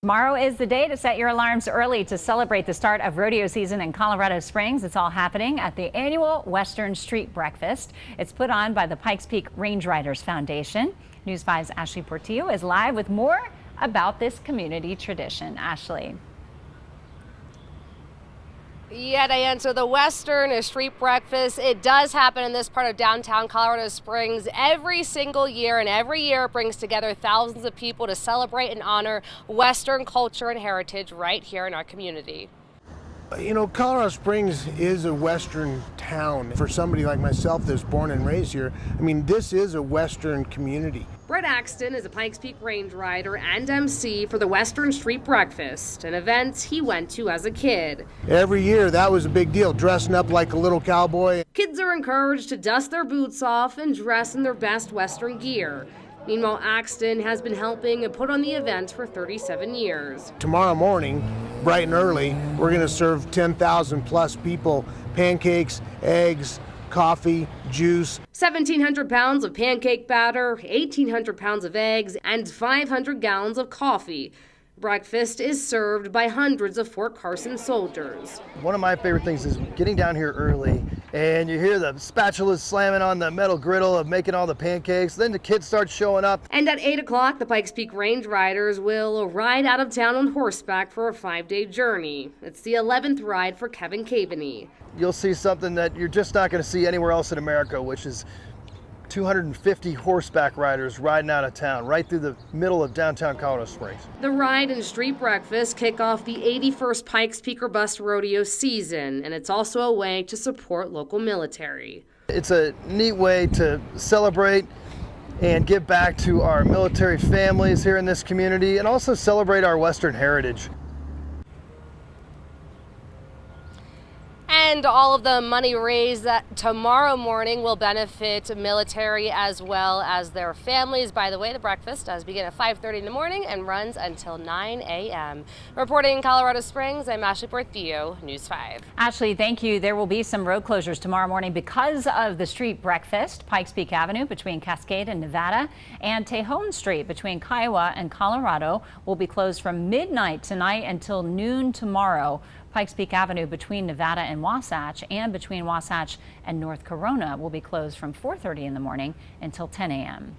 Tomorrow is the day to set your alarms early to celebrate the start of rodeo season in Colorado Springs. It's all happening at the annual Western Street Breakfast. It's put on by the Pikes Peak Range Riders Foundation. News 5's Ashley Portillo is live with more about this community tradition. Ashley. Yeah, Diane, so the Western Street Breakfast, it does happen in this part of downtown Colorado Springs every single year, and every year it brings together thousands of people to celebrate and honor Western culture and heritage right here in our community. You know, Colorado Springs is a Western town. For somebody like myself that's born and raised here, I mean, this is a Western community. Brett Axton is a Pikes Peak Range Rider and MC for the Western Street Breakfast, an event he went to as a kid. Every year, that was a big deal, dressing up like a little cowboy. Kids are encouraged to dust their boots off and dress in their best Western gear. Meanwhile, Axton has been helping and put on the event for 37 years. Tomorrow morning, bright and early, we're going to serve 10,000 plus people pancakes, eggs, coffee, juice. 1,700 pounds of pancake batter, 1,800 pounds of eggs, and 500 gallons of coffee. Breakfast is served by hundreds of Fort Carson soldiers. One of my favorite things is getting down here early and you hear the spatulas slamming on the metal griddle of making all the pancakes. Then the kids start showing up. And at 8 o'clock, the Pikes Peak Range Riders will ride out of town on horseback for a 5-day journey. It's the 11th ride for Kevin Caveney. You'll see something that you're just not going to see anywhere else in America, which is 250 horseback riders riding out of town right through the middle of downtown Colorado Springs. The ride and street breakfast kick off the 81st Pikes Peak or Bust rodeo season, and it's also a way to support local military. It's a neat way to celebrate and give back to our military families here in this community and also celebrate our Western heritage. And all of the money raised that tomorrow morning will benefit military as well as their families. By the way, the breakfast does begin at 5:30 in the morning and runs until 9 a.m. Reporting in Colorado Springs, I'm Ashley Portillo, News 5. Ashley, thank you. There will be some road closures tomorrow morning because of the street breakfast. Pikes Peak Avenue between Cascade and Nevada and Tejon Street between Kiowa and Colorado will be closed from midnight tonight until noon tomorrow. Pikes Peak Avenue between Nevada and Wasatch and between Wasatch and North Corona will be closed from 4:30 in the morning until 10 a.m.